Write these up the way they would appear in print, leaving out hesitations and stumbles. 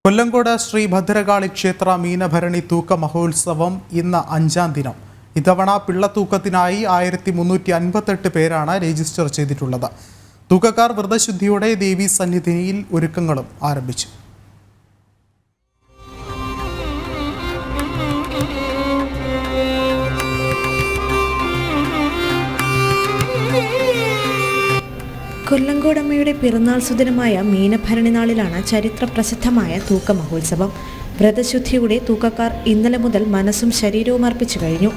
കൊല്ലങ്കോട് ശ്രീ ഭദ്രകാളി ക്ഷേത്ര മീനഭരണി തൂക്ക മഹോത്സവം ഇന്ന് 5ാം ദിനം. ഇത്തവണ പിള്ളത്തൂക്കത്തിനായി 1358 പേരാണ് രജിസ്റ്റർ ചെയ്തിട്ടുള്ളത്. തൂക്കക്കാർ വ്രതശുദ്ധിയോടെ ദേവീ സന്നിധിയിൽ ഒരുക്കങ്ങളും ആരംഭിച്ചു. കൊല്ലങ്കോടമ്മയുടെ പിറന്നാൾ സുദിനമായ മീനഭരണി നാളിലാണ് ചരിത്ര പ്രസിദ്ധമായ തൂക്ക മഹോത്സവം. വ്രതശുദ്ധിയുടെ തൂക്കക്കാർ ഇന്നലെ മുതൽ മനസ്സും ശരീരവും അർപ്പിച്ചു കഴിഞ്ഞു.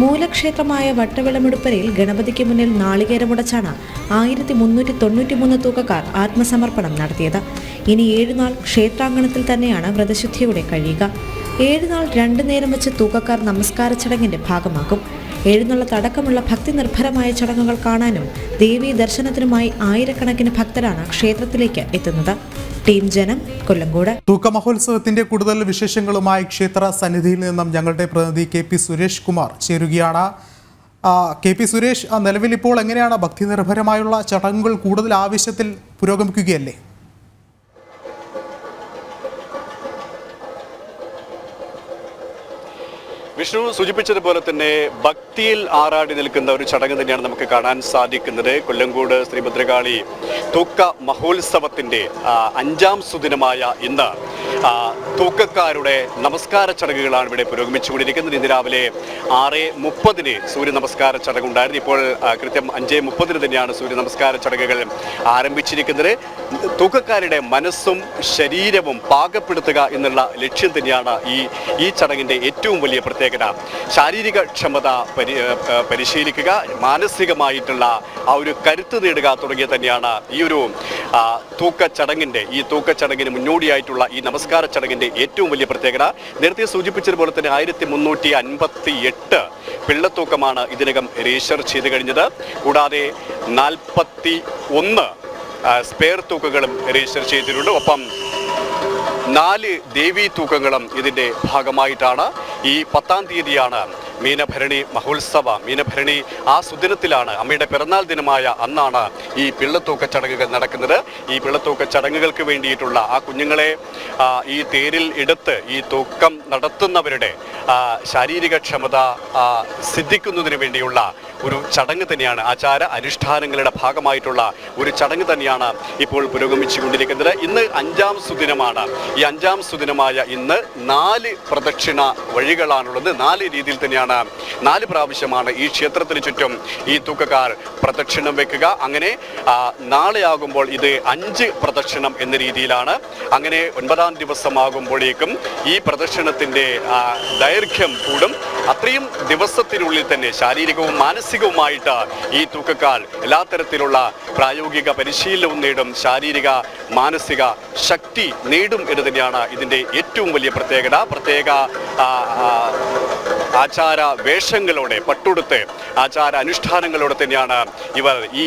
മൂലക്ഷേത്രമായ വട്ടവിളമെടുപ്പരയിൽ ഗണപതിക്ക് മുന്നിൽ നാളികേരമുടച്ചാണ് 1393 തൂക്കക്കാർ ആത്മസമർപ്പണം നടത്തിയത്. ഇനി 7 നാൾ ക്ഷേത്രാങ്കണത്തിൽ തന്നെയാണ് വ്രതശുദ്ധിയോടെ കഴിയുക. 7 നാൾ 2 നേരം വെച്ച് തൂക്കക്കാർ നമസ്കാര ചടങ്ങിന്റെ ഭാഗമാക്കും. എഴുന്നള്ളത്തടക്കമുള്ള ഭക്തി നിർഭരമായ ചടങ്ങുകൾ കാണാനും ദേവീ ദർശനത്തിനുമായി ആയിരക്കണക്കിന് ഭക്തരാണ് ക്ഷേത്രത്തിലേക്ക് എത്തുന്നത്. ടീം ജനം, കൊല്ലങ്കോട്. തൂക്ക മഹോത്സവത്തിന്റെ കൂടുതൽ വിശേഷങ്ങളുമായി ക്ഷേത്ര സന്നിധിയിൽ നിന്നും ഞങ്ങളുടെ പ്രതിനിധി KP സുരേഷ് കുമാർ ചേരുകയാണ്. KP സുരേഷ്, നിലവിൽ ഇപ്പോൾ എങ്ങനെയാണ് ഭക്തി നിർഭരമായുള്ള ചടങ്ങുകൾ കൂടുതൽ ആവശ്യത്തിൽ പുരോഗമിക്കുകയല്ലേ? വിഷ്ണു സൂചിപ്പിച്ചതുപോലെ തന്നെ ഭക്തിയിൽ ആറാടി നിൽക്കുന്ന ഒരു ചടങ്ങ് തന്നെയാണ് നമുക്ക് കാണാൻ സാധിക്കുന്നത്. കൊല്ലങ്കോട് ശ്രീ ഭദ്രകാളി തൂക്ക മഹോത്സവത്തിൻ്റെ 5ാം സുദിനമായ ഇന്ന് തൂക്കക്കാരുടെ നമസ്കാര ചടങ്ങുകളാണ് ഇവിടെ പുരോഗമിച്ചുകൊണ്ടിരിക്കുന്നത്. ഇന്ന് രാവിലെ 6:30 സൂര്യ നമസ്കാര ചടങ്ങുണ്ടായിരുന്നു. ഇപ്പോൾ കൃത്യം 5:30 തന്നെയാണ് സൂര്യ നമസ്കാര ചടങ്ങുകൾ ആരംഭിച്ചിരിക്കുന്നത്. തൂക്കക്കാരുടെ മനസ്സും ശരീരവും പാകപ്പെടുത്തുക എന്നുള്ള ലക്ഷ്യം തന്നെയാണ് ഈ ചടങ്ങിൻ്റെ ഏറ്റവും വലിയ പ്രത്യേകത. ശാരീരിക ക്ഷമത പരിശീലിക്കുക, മാനസികമായിട്ടുള്ള ആ ഒരു കരുത്ത് നേടുക തുടങ്ങിയ തന്നെയാണ് ഈ ഒരു തൂക്ക ചടങ്ങിന് മുന്നോടിയായിട്ടുള്ള ഈ നമസ്കാര ചടങ്ങിൻ്റെ ഏറ്റവും വലിയ പ്രത്യേകത. നേരത്തെ സൂചിപ്പിച്ചതുപോലെ തന്നെ 1358 പിള്ളത്തൂക്കമാണ് ഇതിനകം രജിസ്റ്റർ ചെയ്ത് കഴിഞ്ഞത്. കൂടാതെ 41 സ്പെയർ തൂക്കങ്ങളും രജിസ്റ്റർ ചെയ്തിട്ടുണ്ട്. ഒപ്പം 4 ദേവീ തൂക്കങ്ങളും ഇതിൻ്റെ ഭാഗമായിട്ടാണ്. ഈ 10ാം തീയതിയാണ് മീനഭരണി മഹോത്സവം. മീനഭരണി ആ സുദിനത്തിലാണ്, അമ്മയുടെ പിറന്നാൾ ദിനമായ അന്നാണ് ഈ പിള്ളത്തൂക്ക ചടങ്ങുകൾ നടക്കുന്നത്. ഈ പിള്ളത്തൂക്ക ചടങ്ങുകൾക്ക് വേണ്ടിയിട്ടുള്ള ആ കുഞ്ഞുങ്ങളെ ഈ തേരിൽ എടുത്ത് ഈ തൂക്കം നടത്തുന്നവരുടെ ശാരീരിക ക്ഷമത സിദ്ധിക്കുന്നതിന് വേണ്ടിയുള്ള ഒരു ചടങ്ങ് തന്നെയാണ്, ആചാര അനുഷ്ഠാനങ്ങളുടെ ഭാഗമായിട്ടുള്ള ഒരു ചടങ്ങ് തന്നെയാണ് ഇപ്പോൾ പുരോഗമിച്ചുകൊണ്ടിരിക്കുന്നത്. ഇന്ന് 5ാം സുദിനമാണ്. ഈ 5ാം സുദിനമായ ഇന്ന് 4 പ്രദക്ഷിണ വഴികളാണുള്ളത്. 4 രീതിയിൽ തന്നെയാണ്, 4 പ്രാവശ്യമാണ് ഈ ക്ഷേത്രത്തിന് ചുറ്റും ഈ തൂക്കക്കാർ പ്രദക്ഷിണം വെക്കുക. അങ്ങനെ നാളെ ആകുമ്പോൾ ഇത് 5 പ്രദക്ഷിണം എന്ന രീതിയിലാണ്. അങ്ങനെ 9ാം ദിവസമാകുമ്പോഴേക്കും ഈ പ്രദക്ഷിണത്തിൻ്റെ ദൈർഘ്യം കൂടും. അത്രയും ദിവസത്തിനുള്ളിൽ തന്നെ ശാരീരികവും മാനസികവുമായിട്ട് ഈ തൂക്കക്കാർ എല്ലാ തരത്തിലുള്ള പ്രായോഗിക പരിശീലനവും നേടും, ശാരീരിക മാനസിക ശക്തി നേടും എന്ന് തന്നെയാണ് ഇതിൻ്റെ ഏറ്റവും വലിയ പ്രത്യേകത. പ്രത്യേക ആചാര വേഷങ്ങളോടെ, പട്ടുടുത്ത് ആചാര അനുഷ്ഠാനങ്ങളോടെ തന്നെയാണ് ഇവർ ഈ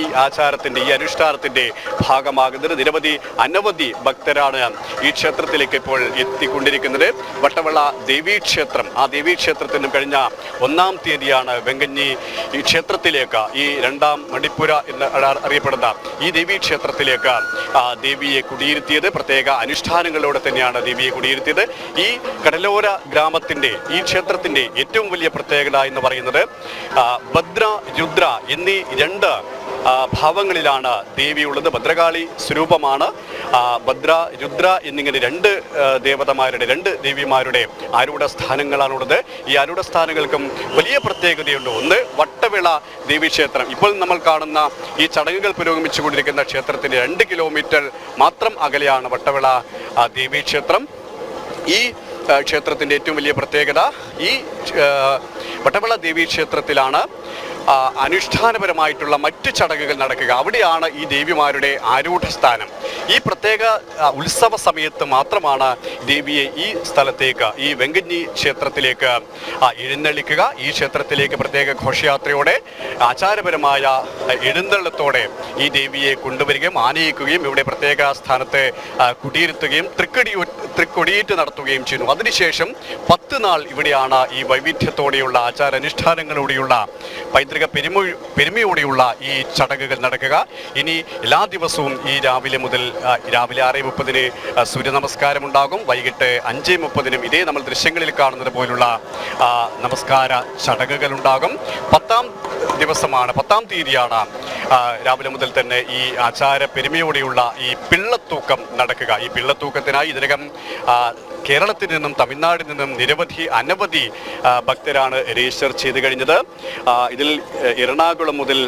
അനുഷ്ഠാനത്തിൻ്റെ ഭാഗമാകുന്നത്. അനവധി ഭക്തരാണ് ഈ ക്ഷേത്രത്തിലേക്ക് ഇപ്പോൾ എത്തിക്കൊണ്ടിരിക്കുന്നത്. വട്ടവള ദേവീക്ഷേത്രം, ആ ദേവീക്ഷേത്രത്തിനും കഴിഞ്ഞ 1ാം തീയതിയാണ് വെങ്കഞ്ഞി ഈ ക്ഷേത്രത്തിലേക്ക്, ഈ 2ാം മണിപ്പുര എന്ന് അറിയപ്പെടുന്ന ഈ ദേവീക്ഷേത്രത്തിലേക്ക് ദേവിയെ കുടിയിരുത്തിയത്. പ്രത്യേക അനുഷ്ഠാനങ്ങളോടെ തന്നെയാണ് ദേവിയെ കുടിയിരുത്തിയത്. ഈ കടലോര ഗ്രാമത്തിൻ്റെ, ഈ ക്ഷേത്രത്തിൻ്റെ ഏറ്റവും വലിയ പ്രത്യേകത എന്ന് പറയുന്നത് ഭദ്ര, രുദ്ര എന്നീ 2 ഭാവങ്ങളിലാണ് ദേവിയുള്ളത്. ഭദ്രകാളി സ്വരൂപമാണ്. ഭദ്ര, രുദ്ര എന്നിങ്ങനെ 2 ദേവതമാരുടെ, 2 ദേവിമാരുടെ ആരൂഢ സ്ഥാനങ്ങളാണുള്ളത്. ഈ ആരൂഢ സ്ഥാനങ്ങൾക്കും വലിയ പ്രത്യേകതയുണ്ട്. ഒന്ന്, വട്ടവിള ദേവീക്ഷേത്രം. ഇപ്പോൾ നമ്മൾ കാണുന്ന ഈ ചടങ്ങുകൾ പുരോഗമിച്ചുകൊണ്ടിരിക്കുന്ന ക്ഷേത്രത്തിന് 2 കിലോമീറ്റർ മാത്രം അകലെയാണ് വട്ടവിള ദേവീക്ഷേത്രം. ഈ ക്ഷേത്രത്തിൻ്റെ ഏറ്റവും വലിയ പ്രത്യേകത, ഈ വട്ടവിള ദേവീക്ഷേത്രത്തിലാണ് അനുഷ്ഠാനപരമായിട്ടുള്ള മറ്റ് ചടങ്ങുകൾ നടക്കുക. അവിടെയാണ് ഈ ദേവിമാരുടെ ആരൂഢ സ്ഥാനം. ഈ പ്രത്യേക ഉത്സവ സമയത്ത് മാത്രമാണ് ദേവിയെ ഈ സ്ഥലത്തേക്ക്, ഈ വെങ്കഞ്ഞി ക്ഷേത്രത്തിലേക്ക് എഴുന്നള്ളിക്കുക. ഈ ക്ഷേത്രത്തിലേക്ക് പ്രത്യേക ഘോഷയാത്രയോടെ, ആചാരപരമായ എഴുന്നള്ളത്തോടെ ഈ ദേവിയെ കൊണ്ടുവരികയും ആനയിക്കുകയും ഇവിടെ പ്രത്യേക സ്ഥാനത്ത് കുടിയിരുത്തുകയും തൃക്കൊടിയേറ്റ് നടത്തുകയും ചെയ്യുന്നു. അതിനുശേഷം 10 നാൾ ഇവിടെയാണ് ഈ വൈവിധ്യത്തോടെയുള്ള ആചാരാനുഷ്ഠാനങ്ങളോടെയുള്ള പൈതൃക ചാരിത്രിക പെരുമയോടെയുള്ള ഈ ചടങ്ങുകൾ നടക്കുക. ഇനി എല്ലാ ദിവസവും ഈ രാവിലെ മുതൽ രാവിലെ 6:30 സൂര്യ നമസ്കാരം ഉണ്ടാകും. വൈകിട്ട് 5:30 ഇതേ നമ്മൾ ദൃശ്യങ്ങളിൽ കാണുന്നത് പോലുള്ള നമസ്കാര ചടങ്ങുകൾ ഉണ്ടാകും. 10-ാം തീയതിയാണ് രാവിലെ മുതൽ തന്നെ ഈ ആചാര പെരുമയോടെയുള്ള ഈ പിള്ളത്തൂക്കം നടക്കുക. ഈ പിള്ളത്തൂക്കത്തിനായി ഇതിനകം കേരളത്തിൽ നിന്നും തമിഴ്നാട്ടിൽ നിന്നും അനവധി ഭക്തരാണ് രജിസ്റ്റർ ചെയ്ത് കഴിഞ്ഞത്. ഇതിൽ എറണാകുളം മുതൽ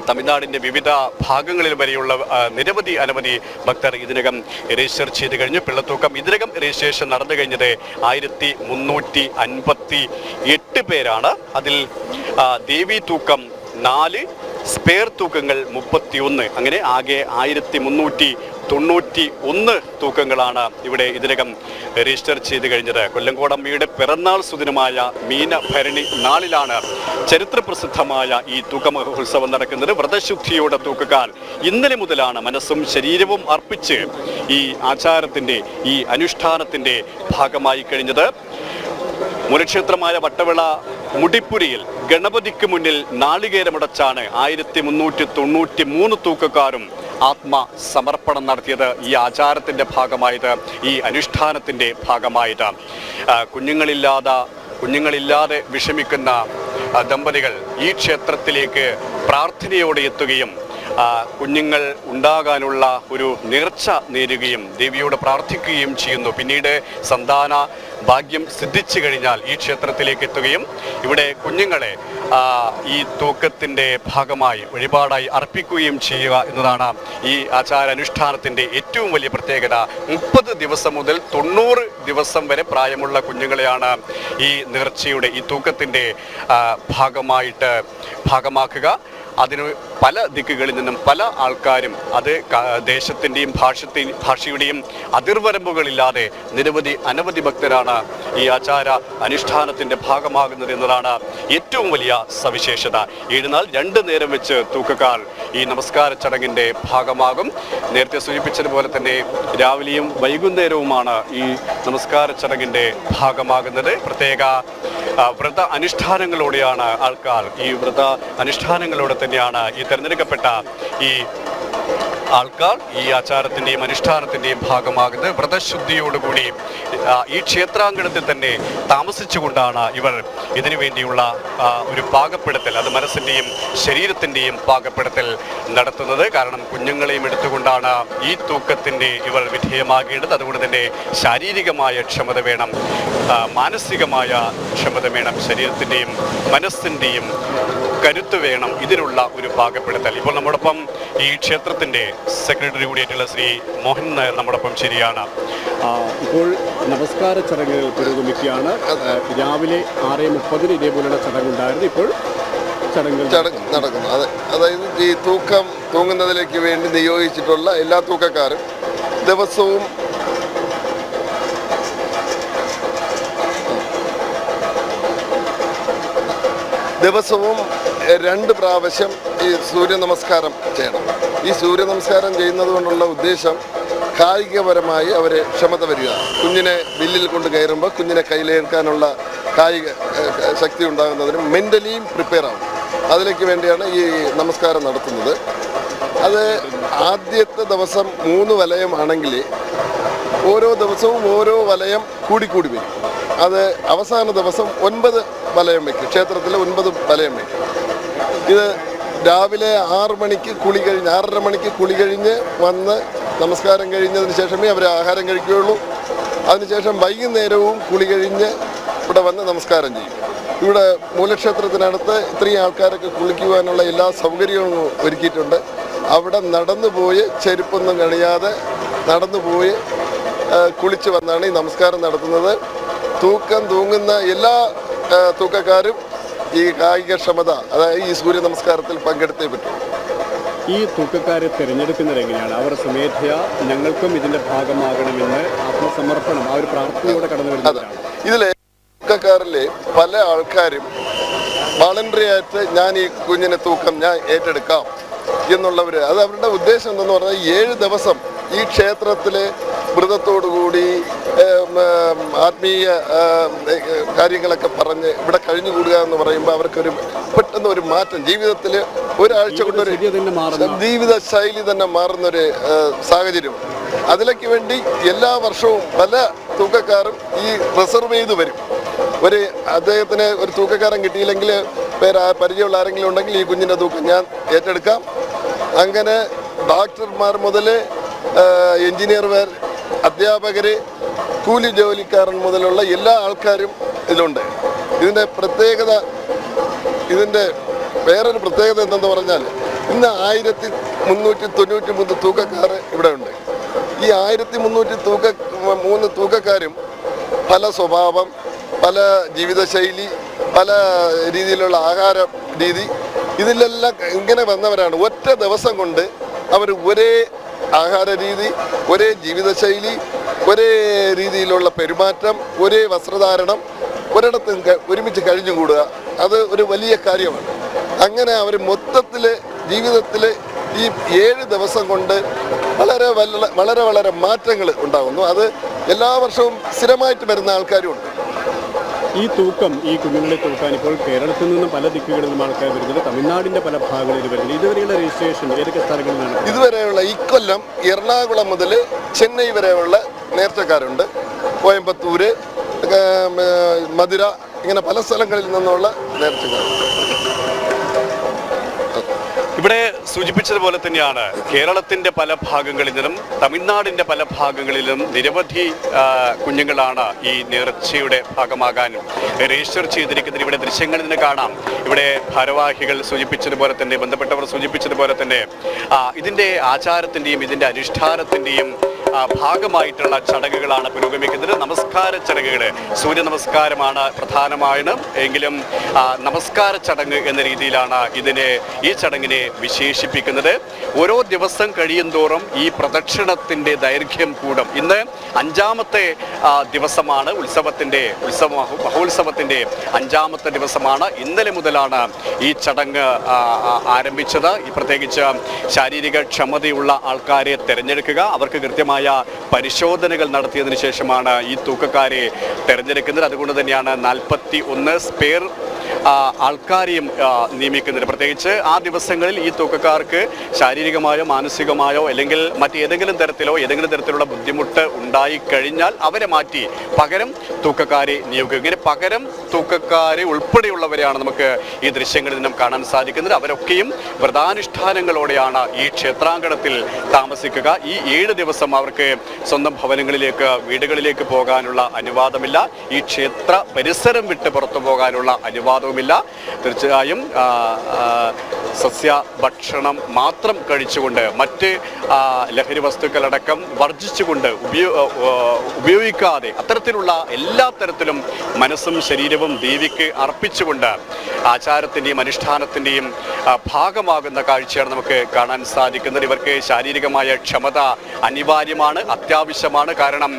തമിഴ്നാടിൻ്റെ വിവിധ ഭാഗങ്ങളിൽ വരെയുള്ള അനവധി ഭക്തർ ഇതിനകം രജിസ്റ്റർ ചെയ്ത് കഴിഞ്ഞു. പിള്ളത്തൂക്കം ഇതിനകം രജിസ്ട്രേഷൻ നടന്നു കഴിഞ്ഞത് 1358 പേരാണ്. അതിൽ ദേവി തൂക്കം 4, സ്പെയർ തൂക്കങ്ങൾ 31, അങ്ങനെ ആകെ 1391 തൂക്കങ്ങളാണ് ഇവിടെ ഇതിനകം രജിസ്റ്റർ ചെയ്ത് കഴിഞ്ഞത്. കൊല്ലങ്കോടമ്മയുടെ പിറന്നാൾ സുദിനമായ മീനഭരണി നാളിലാണ് ചരിത്രപ്രസിദ്ധമായ ഈ തൂക്ക മഹോത്സവം നടക്കുന്നത്. വ്രതശുദ്ധിയോടെ തൂക്കക്കാർ ഇന്നലെ മുതലാണ് മനസ്സും ശരീരവും അർപ്പിച്ച് ഈ ആചാരത്തിൻ്റെ ഈ അനുഷ്ഠാനത്തിൻ്റെ ഭാഗമായി കഴിഞ്ഞത്. മൂലക്ഷേത്രമായ വട്ടവിള മുടിപ്പുരിയിൽ ഗണപതിക്ക് മുന്നിൽ നാളികേരമുടച്ചാണ് 1393 തൂക്കക്കാരും ആത്മസമർപ്പണം നടത്തിയത്. ഈ ആചാരത്തിൻ്റെ ഭാഗമായത്, ഈ അനുഷ്ഠാനത്തിൻ്റെ ഭാഗമായത്. കുഞ്ഞുങ്ങളില്ലാതെ വിഷമിക്കുന്ന ദമ്പതികൾ ഈ ക്ഷേത്രത്തിലേക്ക് പ്രാർത്ഥനയോടെ എത്തുകയും കുഞ്ഞുങ്ങൾ ഉണ്ടാകാനുള്ള ഒരു നേർച്ച നേരുകയും ദേവിയോട് പ്രാർത്ഥിക്കുകയും ചെയ്യുന്നു. പിന്നീട് സന്താന ഭാഗ്യം സിദ്ധിച്ചു കഴിഞ്ഞാൽ ഈ ക്ഷേത്രത്തിലേക്ക് എത്തുകയും ഇവിടെ കുഞ്ഞുങ്ങളെ ഈ തൂക്കത്തിൻ്റെ ഭാഗമായി വഴിപാടായി അർപ്പിക്കുകയും ചെയ്യുക എന്നതാണ് ഈ ആചാരാനുഷ്ഠാനത്തിൻ്റെ ഏറ്റവും വലിയ പ്രത്യേകത. 30 ദിവസം മുതൽ 90 ദിവസം വരെ പ്രായമുള്ള കുഞ്ഞുങ്ങളെയാണ് ഈ നേർച്ചയുടെ ഈ തൂക്കത്തിൻ്റെ ഭാഗമാക്കുക. അതിന് പല ദിക്കുകളിൽ നിന്നും പല ആൾക്കാരും, അത് ദേശത്തിൻ്റെയും ഭാഷയുടെയും അതിർവരമ്പുകളില്ലാതെ അനവധി ഭക്തരാണ് ഈ ആചാര അനുഷ്ഠാനത്തിൻ്റെ ഭാഗമാകുന്നത് എന്നതാണ് ഏറ്റവും വലിയ സവിശേഷത. 7 നാൾ 2 നേരം വെച്ച് തൂക്കക്കാർ ഈ നമസ്കാര ചടങ്ങിൻ്റെ ഭാഗമാകും. നേരത്തെ സൂചിപ്പിച്ചതുപോലെ തന്നെ രാവിലെയും വൈകുന്നേരവുമാണ് ഈ നമസ്കാര ചടങ്ങിൻ്റെ ഭാഗമാകുന്നത്. പ്രത്യേക വ്രത അനുഷ്ഠാനങ്ങളോടെയാണ് ആൾക്കാർ, ഈ വ്രത അനുഷ്ഠാനങ്ങളോടെ തന്നെയാണ് ഈ തിരഞ്ഞെടുക്കപ്പെട്ട ഈ ആൾക്കാർ ഈ ആചാരത്തിൻ്റെയും അനുഷ്ഠാനത്തിൻ്റെയും ഭാഗമാകുന്നത്. വ്രതശുദ്ധിയോടുകൂടി ഈ ക്ഷേത്രാങ്കണത്തിൽ തന്നെ താമസിച്ചുകൊണ്ടാണ് ഇവർ ഇതിനു വേണ്ടിയുള്ള ഒരു പാകപ്പെടുത്തൽ, അത് മനസ്സിൻ്റെയും ശരീരത്തിൻ്റെയും പാകപ്പെടുത്തൽ നടത്തുന്നത്. കാരണം കുഞ്ഞുങ്ങളെയും എടുത്തുകൊണ്ടാണ് ഈ തൂക്കത്തിൻ്റെ ഇവർ വിധേയമാകേണ്ടത്. അതുകൊണ്ട് തന്നെ ശാരീരികമായ ക്ഷമത വേണം, മാനസികമായ ക്ഷമത വേണം, ശരീരത്തിൻ്റെയും മനസ്സിൻ്റെയും കരുത്ത് വേണം ഇതിനുള്ള ഒരു പാകപ്പെടുത്തൽ. ഇപ്പോൾ നമ്മോടൊപ്പം ഈ ക്ഷേത്രത്തിൻ്റെ സെക്രട്ടറി കൂടിയായിട്ടുള്ള ശ്രീ മോഹൻ നായർ നമ്മോടൊപ്പം ശരിയാണ്. ഇപ്പോൾ നമസ്കാര ചടങ്ങുകൾ പുരോഗമിക്കുകയാണ്. രാവിലെ 6:30 ഇതേപോലുള്ള ചടങ്ങുണ്ടായിരുന്നു. ഇപ്പോൾ ചടങ്ങ് നടക്കുന്നു. അതായത് ഈ തൂങ്ങുന്നതിലേക്ക് വേണ്ടി നിയോഗിച്ചിട്ടുള്ള എല്ലാ തൂക്കക്കാരും ദിവസവും ദിവസവും 2 പ്രാവശ്യം ഈ സൂര്യ നമസ്കാരം ചെയ്യണം. ഈ സൂര്യ നമസ്കാരം ചെയ്യുന്നത് കൊണ്ടുള്ള ഉദ്ദേശം കായികപരമായി അവർ ക്ഷമത വരിക, കുഞ്ഞിനെ വില്ലിൽ കൊണ്ട് കയറുമ്പോൾ കുഞ്ഞിനെ കയ്യിലേൽക്കാനുള്ള കായിക ശക്തി ഉണ്ടാകുന്നതിനും മെൻ്റലിയും പ്രിപ്പയർ ആവും. അതിലേക്ക് വേണ്ടിയാണ് ഈ നമസ്കാരം നടത്തുന്നത്. അത് ആദ്യത്തെ ദിവസം 3 വലയമാണെങ്കിൽ ഓരോ ദിവസവും ഓരോ വലയം കൂടിക്കൂടി വരും. അത് അവസാന ദിവസം 9 വലയം വയ്ക്കും. ക്ഷേത്രത്തിൽ 9 വലയം വയ്ക്കും. ഇത് രാവിലെ 6 മണിക്ക് കുളി കഴിഞ്ഞ് 6:30 മണിക്ക് കുളി കഴിഞ്ഞ് വന്ന് നമസ്കാരം കഴിഞ്ഞതിന് ശേഷമേ അവർ ആഹാരം കഴിക്കുകയുള്ളൂ. അതിനുശേഷം വൈകുന്നേരവും കുളി കഴിഞ്ഞ് ഇവിടെ വന്ന് നമസ്കാരം ചെയ്യും. ഇവിടെ മൂലക്ഷേത്രത്തിനടുത്ത് ഇത്രയും ആൾക്കാരൊക്കെ കുളിക്കുവാനുള്ള എല്ലാ സൗകര്യവും ഒരുക്കിയിട്ടുണ്ട്. അവിടെ നടന്നുപോയി ചെരുപ്പൊന്നും കണിയാതെ നടന്നുപോയി കുളിച്ച് വന്നാണ് ഈ നമസ്കാരം നടത്തുന്നത്. തൂങ്ങുന്ന എല്ലാ തൂക്കക്കാരും ഈ കായികക്ഷമത, അതായത് ഈ സൂര്യ നമസ്കാരത്തിൽ പങ്കെടുത്തേ പറ്റും. ഈ തൂക്കക്കാരെ തിരഞ്ഞെടുക്കുന്നത് എങ്ങനെയാണ്? അവർ സ്വമേധയാ ഞങ്ങൾക്കും ഇതിൻ്റെ ഭാഗമാകണമെന്ന് ആത്മസമർപ്പണം, ആ ഒരു പ്രാർത്ഥനയോടെ കടന്നു വരുന്നതാണ്. ഇതിലെ തൂക്കക്കാരിൽ പല ആൾക്കാരും വളണ്ടറി ആയിട്ട് ഞാൻ ഈ കുഞ്ഞിനെ തൂക്കം ഞാൻ ഏറ്റെടുക്കാം എന്നുള്ളവർ, അത് അവരുടെ ഉദ്ദേശം എന്തെന്ന് പറഞ്ഞാൽ 7 ദിവസം ഈ ക്ഷേത്രത്തിലെ വ്രതത്തോടുകൂടി ആത്മീയ കാര്യങ്ങളൊക്കെ പറഞ്ഞ് ഇവിടെ കഴിഞ്ഞുകൂടുക എന്ന് പറയുമ്പോൾ അവർക്കൊരു പെട്ടെന്ന് ഒരു മാറ്റം ജീവിതത്തിൽ ഒരാഴ്ച കൊണ്ടൊരു ജീവിത ശൈലി തന്നെ മാറുന്നൊരു സാഹചര്യം. അതിലേക്ക് വേണ്ടി എല്ലാ വർഷവും പല തൂക്കക്കാരും ഈ റിസർവ് ചെയ്ത് വരും. അദ്ദേഹത്തിന് ഒരു തൂക്കക്കാരൻ കിട്ടിയില്ലെങ്കിൽ പരിചയമുള്ള ആരെങ്കിലും ഉണ്ടെങ്കിൽ ഈ കുഞ്ഞിൻ്റെ തൂക്കം ഞാൻ ഏറ്റെടുക്കാം. അങ്ങനെ ഡോക്ടർമാർ മുതൽ എഞ്ചിനീയർമാർ, അധ്യാപകർ, കൂലി ജോലിക്കാരൻ മുതലുള്ള എല്ലാ ആൾക്കാരും ഇതിലുണ്ട്. ഇതിൻ്റെ വേറൊരു പ്രത്യേകത എന്തെന്ന് പറഞ്ഞാൽ ഇന്ന് 1393 തൂക്കക്കാർ ഇവിടെ ഉണ്ട്. ഈ 1303 തൂക്കക്കാരും പല സ്വഭാവം, പല ജീവിതശൈലി, പല രീതിയിലുള്ള ആഹാര രീതി, ഇതിലെല്ലാം ഇങ്ങനെ വന്നവരാണ്. ഒറ്റ ദിവസം കൊണ്ട് അവർ ഒരേ ആഹാര രീതി, ഒരേ ജീവിതശൈലി, ഒരേ രീതിയിലുള്ള പെരുമാറ്റം, ഒരേ വസ്ത്രധാരണം, ഒരിടത്തും ഒരുമിച്ച് കഴിഞ്ഞുകൂടുക, അത് ഒരു വലിയ കാര്യമാണ്. അങ്ങനെ അവർ മൊത്തത്തിൽ ജീവിതത്തിൽ ഈ 7 ദിവസം കൊണ്ട് വളരെ മാറ്റങ്ങൾ ഉണ്ടാകുന്നു. അത് എല്ലാ വർഷവും സ്ഥിരമായിട്ട് വരുന്ന ആൾക്കാരുമുണ്ട്. ഈ തൂക്കം, ഈ കുഞ്ഞുങ്ങളെ തൂക്കാൻ ഇപ്പോൾ കേരളത്തിൽ നിന്നും പല ദിക്കുകളിൽ നിന്നും ആൾക്കാർ വരുന്നത്, തമിഴ്നാടിൻ്റെ പല ഭാഗങ്ങളിൽ വരുന്നത്. ഇതുവരെയുള്ള രജിസ്ട്രേഷൻ ഏതൊക്കെ സ്ഥലങ്ങളിലാണ്? ഇതുവരെയുള്ള ഇക്കൊല്ലം എറണാകുളം മുതൽ ചെന്നൈ വരെയുള്ള നേർച്ചക്കാരുണ്ട്. കോയമ്പത്തൂര്, മധുര, ഇങ്ങനെ പല സ്ഥലങ്ങളിൽ നിന്നുള്ള നേർച്ചക്കാരുണ്ട്. ഇവിടെ സൂചിപ്പിച്ചതുപോലെ തന്നെയാണ് കേരളത്തിൻ്റെ പല ഭാഗങ്ങളിൽ നിന്നും തമിഴ്നാടിൻ്റെ പല ഭാഗങ്ങളിലും നിരവധി കുഞ്ഞുങ്ങളാണ് ഈ നേർച്ചയുടെ ഭാഗമാകാൻ രജിസ്റ്റർ ചെയ്തിരിക്കുന്നത്. ഇവിടെ ദൃശ്യങ്ങളിൽ നിന്ന് കാണാം. ഇവിടെ ഭാരവാഹികൾ സൂചിപ്പിച്ചതുപോലെ തന്നെ, ബന്ധപ്പെട്ടവർ സൂചിപ്പിച്ചതുപോലെ തന്നെ ഇതിൻ്റെ ആചാരത്തിൻ്റെയും ഇതിൻ്റെ അനുഷ്ഠാനത്തിൻ്റെയും ഭാഗമായിട്ടുള്ള ചടങ്ങുകളാണ് പുരോഗമിക്കുന്നത്. നമസ്കാര ചടങ്ങുകൾ, സൂര്യ നമസ്കാരമാണ് പ്രധാനമായും എങ്കിലും നമസ്കാര ചടങ്ങ് എന്ന രീതിയിലാണ് ഈ ചടങ്ങിനെ വിശേഷിപ്പിക്കുന്നത്. ഓരോ ദിവസം കഴിയും തോറും ഈ പ്രദക്ഷിണത്തിൻ്റെ ദൈർഘ്യം കൂടും. ഇന്ന് 5ാമത്തെ ദിവസമാണ്, മഹോത്സവത്തിൻ്റെ 5ാമത്തെ ദിവസമാണ്. ഇന്നലെ മുതലാണ് ഈ ചടങ്ങ് ആരംഭിച്ചത്. പ്രത്യേകിച്ച് ശാരീരിക ക്ഷമതയുള്ള ആൾക്കാരെ തിരഞ്ഞെടുക്കുക, അവർക്ക് കൃത്യമായ പരിശോധനകൾ നടത്തിയതിനു ശേഷമാണ് ഈ തൂക്കക്കാരെ തിരഞ്ഞെടുക്കുന്നത്. അതുകൊണ്ട് തന്നെയാണ് 41 സ്പെയർ ആൾക്കാരെയും നിയമിക്കുന്നത്. പ്രത്യേകിച്ച് ആ ദിവസങ്ങളിൽ ഈ തൂക്കക്കാർക്ക് ശാരീരികമായോ മാനസികമായോ അല്ലെങ്കിൽ മറ്റേതെങ്കിലും തരത്തിലുള്ള ബുദ്ധിമുട്ട് ഉണ്ടായിക്കഴിഞ്ഞാൽ അവരെ മാറ്റി പകരം തൂക്കക്കാരെ നിയോഗിക്കുക. ഇങ്ങനെ പകരം തൂക്കക്കാരെ ഉൾപ്പെടെയുള്ളവരെയാണ് നമുക്ക് ഈ ദൃശ്യങ്ങളിൽ നിന്നും കാണാൻ സാധിക്കുന്നത്. അവരൊക്കെയും വ്രതാനുഷ്ഠാനങ്ങളോടെയാണ് ഈ ക്ഷേത്രാങ്കണത്തിൽ താമസിക്കുക. ഈ 7 ദിവസം അവർക്ക് സ്വന്തം ഭവനങ്ങളിലേക്ക്, വീടുകളിലേക്ക് പോകാനുള്ള അനുവാദമില്ല. ഈ ക്ഷേത്ര പരിസരം വിട്ട് പുറത്തു പോകാനുള്ള അനുവാദവുമില്ല. തീർച്ചയായും സസ്യ ഭക്ഷണം മാത്രം കഴിച്ചുകൊണ്ട്, മറ്റ് ലഹരി വസ്തുക്കളടക്കം വർജിച്ചുകൊണ്ട്, ഉപയോഗിക്കാതെ അത്തരത്തിലുള്ള എല്ലാ തരത്തിലും മനസ്സും ശരീരവും ദേവിക്ക് അർപ്പിച്ചുകൊണ്ട് ആചാരത്തിൻ്റെയും അനുഷ്ഠാനത്തിൻ്റെയും ഭാഗമാകുന്ന കാഴ്ചയാണ് നമുക്ക് കാണാൻ സാധിക്കുന്നത്. ഇവർക്ക് ശാരീരികമായ ക്ഷമത അനിവാര്യമാണ്, അത്യാവശ്യമാണ്. കാരണം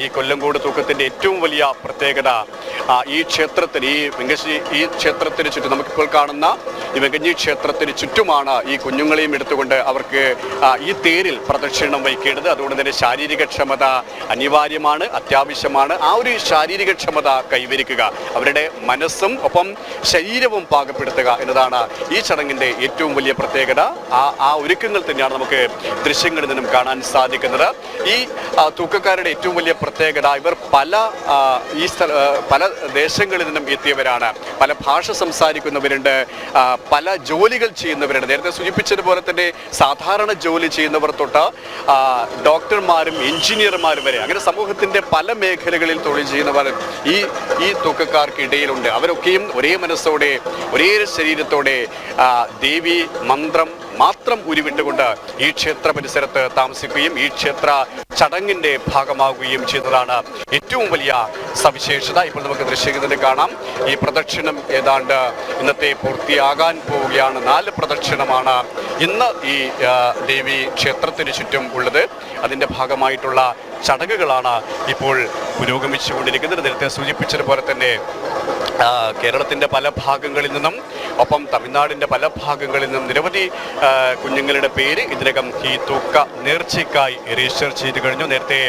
ഈ കൊല്ലങ്കോട് തൂക്കത്തിൻ്റെ ഏറ്റവും വലിയ പ്രത്യേകത ഈ ക്ഷേത്രത്തിന്, ഈ ക്ഷേത്രത്തിന് ചുറ്റും, നമുക്കിപ്പോൾ കാണുന്ന ഈ വെങ്കഞ്ഞി ക്ഷേത്രത്തിന് ചുറ്റുമാണ് ഈ കുഞ്ഞുങ്ങളെയും എടുത്തുകൊണ്ട് അവർക്ക് ഈ തേരിൽ പ്രദക്ഷിണം വയ്ക്കേണ്ടത്. അതുകൊണ്ട് തന്നെ ശാരീരിക ക്ഷമത അനിവാര്യമാണ്, അത്യാവശ്യമാണ്. ആ ഒരു ശാരീരിക ക്ഷമത കൈവരിക്കുക, അവരുടെ മനസ്സും ഒപ്പം ശരീരവും പാകപ്പെടുത്തുക എന്നതാണ് ഈ ചടങ്ങിൻ്റെ ഏറ്റവും വലിയ പ്രത്യേകത. ആ ഒരുക്കങ്ങൾ തന്നെയാണ് നമുക്ക് ദൃശ്യങ്ങളിൽ നിന്നും കാണാൻ സാധിക്കുന്നത്. ഈ തൂക്കക്കാരുടെ ഏറ്റവും വലിയ പ്രത്യേകത, ഇവർ പല ദേശങ്ങളിൽ നിന്നും എത്തിയവരാണ്. പല ഭാഷ സംസാരിക്കുന്നവരുണ്ട്, പല ജോലികൾ ചെയ്യുന്നവരുണ്ട്. നേരത്തെ സൂചിപ്പിച്ചതുപോലെ തന്നെ സാധാരണ ജോലി ചെയ്യുന്നവർ തൊട്ട് ഡോക്ടർമാരും എഞ്ചിനീയർമാരും വരെ, അങ്ങനെ സമൂഹത്തിൻ്റെ പല മേഖലകളിൽ തൊഴിൽ ചെയ്യുന്നവർ ഈ തൂക്കക്കാർക്കിടയിലുണ്ട്. അവരൊക്കെയും ഒരേ മനസ്സോടെ, ഒരേ ശരീരത്തോടെ ദേവി മന്ത്രം മാത്രം ഉരുവിട്ടുകൊണ്ട് ഈ ക്ഷേത്ര പരിസരത്ത് താമസിക്കുകയും ഈ ക്ഷേത്ര ചടങ്ങിൻ്റെ ഭാഗമാവുകയും ചെയ്യുന്നതാണ് ഏറ്റവും വലിയ സവിശേഷത. ഇപ്പോൾ നമുക്ക് ദൃശ്യത്തിൽ കാണാം. ഈ പ്രദക്ഷിണം ഏതാണ്ട് ഇന്നത്തെ പൂർത്തിയാകാൻ പോവുകയാണ്. 4 പ്രദക്ഷിണമാണ് ഇന്ന് ഈ ദേവി ക്ഷേത്രത്തിന് ചുറ്റും ഉള്ളത്. അതിൻ്റെ ഭാഗമായിട്ടുള്ള ചടങ്ങുകളാണ് ഇപ്പോൾ പുരോഗമിച്ചുകൊണ്ടിരിക്കുന്നത്. നേരത്തെ സൂചിപ്പിച്ചതുപോലെ തന്നെ കേരളത്തിൻ്റെ പല ഭാഗങ്ങളിൽ നിന്നും ഒപ്പം തമിഴ്നാടിൻ്റെ പല ഭാഗങ്ങളിൽ നിന്നും നിരവധി കുഞ്ഞുങ്ങളുടെ പേര് ഇതിനകം ഈ തൂക്ക നേർച്ചയ്ക്കായി രജിസ്റ്റർ ചെയ്ത് കഴിഞ്ഞു. നേരത്തെ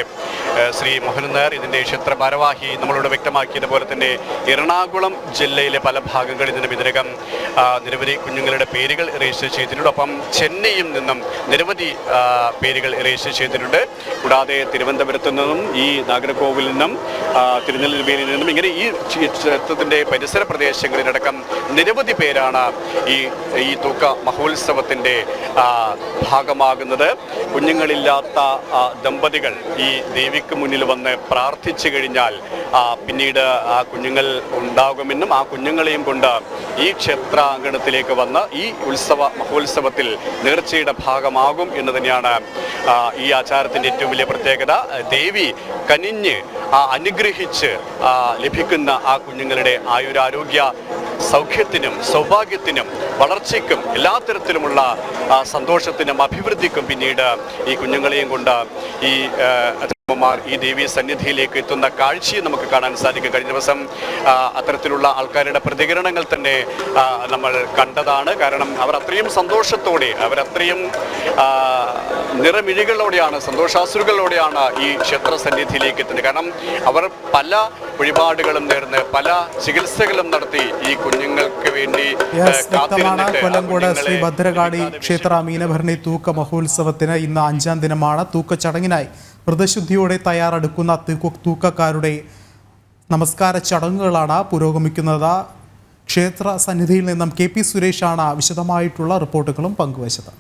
ശ്രീ മോഹനൻ നായർ ഇതിൻ്റെ ക്ഷേത്ര ഭാരവാഹി നമ്മളോട് വ്യക്തമാക്കിയതുപോലെ തന്നെ എറണാകുളം ജില്ലയിലെ പല ഭാഗങ്ങളിൽ നിന്നും ഇതിനകം നിരവധി കുഞ്ഞുങ്ങളുടെ പേരുകൾ രജിസ്റ്റർ ചെയ്തിട്ടുണ്ട്. ഒപ്പം ചെന്നൈയിൽ നിന്നും നിരവധി പേരുകൾ രജിസ്റ്റർ ചെയ്തിട്ടുണ്ട്. കൂടാതെ തിരുവനന്തപുരത്തു നിന്നും ഈ നാഗർകോവിലിൽ നിന്നും തിരുനെൽവേലിയിൽ നിന്നും ഇങ്ങനെ ഈ ക്ഷേത്രത്തിൻ്റെ പരിസര പ്രദേശങ്ങളിലടക്കം നിരവധി പേരാണ് ഈ തൂക്ക മഹോത്സവത്തിൻ്റെ ഭാഗമാകുന്നത്. കുഞ്ഞുങ്ങളില്ലാത്ത ദമ്പതികൾ ഈ ദേവിക്ക് മുന്നിൽ വന്ന് പ്രാർത്ഥിച്ചു കഴിഞ്ഞാൽ പിന്നീട് ആ കുഞ്ഞുങ്ങൾ ഉണ്ടാകുമെന്നും ആ കുഞ്ഞുങ്ങളെയും കൊണ്ട് ഈ ക്ഷേത്രാങ്കണത്തിലേക്ക് വന്ന് ഈ മഹോത്സവത്തിൽ നേർച്ചയുടെ ഭാഗമാകും എന്ന് തന്നെയാണ് ഈ ആചാരത്തിൻ്റെ ഏറ്റവും വലിയ പ്രത്യേകത. ദേവി കനിഞ്ഞ് അനുഗ്രഹിച്ച് ലഭിക്കുന്ന ആ കുഞ്ഞുങ്ങളുടെ ആയുരാരോഗ്യ സൗഖ്യത്തിനും സൗഭാഗ്യത്തിനും വളർച്ചയ്ക്കും എല്ലാ തരത്തിലുമുള്ള സന്തോഷത്തിനും അഭിവൃദ്ധിക്കും പിന്നീട് ഈ കുഞ്ഞുങ്ങളെയും കൊണ്ട് ഈ ദേവീ സന്നിധിയിലേക്ക് എത്തുന്ന കാഴ്ചയും നമുക്ക് കാണാൻ സാധിക്കും. കഴിഞ്ഞ ദിവസം അത്തരത്തിലുള്ള ആൾക്കാരുടെ പ്രതികരണങ്ങൾ തന്നെ നമ്മൾ കണ്ടതാണ്. കാരണം അവർ അത്രയും സന്തോഷത്തോടെ അവരത്രയും നിറമിഴികളോടെയാണ് സന്തോഷാസുരകളോടെയാണ് ഈ ക്ഷേത്ര സന്നിധിയിലേക്ക് എത്തുന്നത്. കാരണം അവർ പല വഴിപാടുകളും നേർന്ന് പല ചികിത്സകളും നടത്തി ഈ കുഞ്ഞുങ്ങൾക്ക് വേണ്ടി കൊല്ലങ്കോട് ശ്രീ ഭദ്രകാളി ക്ഷേത്ര മീനഭരണി തൂക്ക മഹോത്സവത്തിന് ഇന്ന് 5-ാം ദിനമാണ്. തൂക്ക ചടങ്ങിനായി വ്രതശുദ്ധിയോടെ തയ്യാറെടുക്കുന്ന തൂക്കക്കാരുടെ നമസ്കാര ചടങ്ങുകളാണ് പുരോഗമിക്കുന്നത്. ക്ഷേത്ര സന്നിധിയിൽ നിന്നും KP സുരേഷാണ് വിശദമായിട്ടുള്ള റിപ്പോർട്ടുകളും പങ്കുവച്ചത്.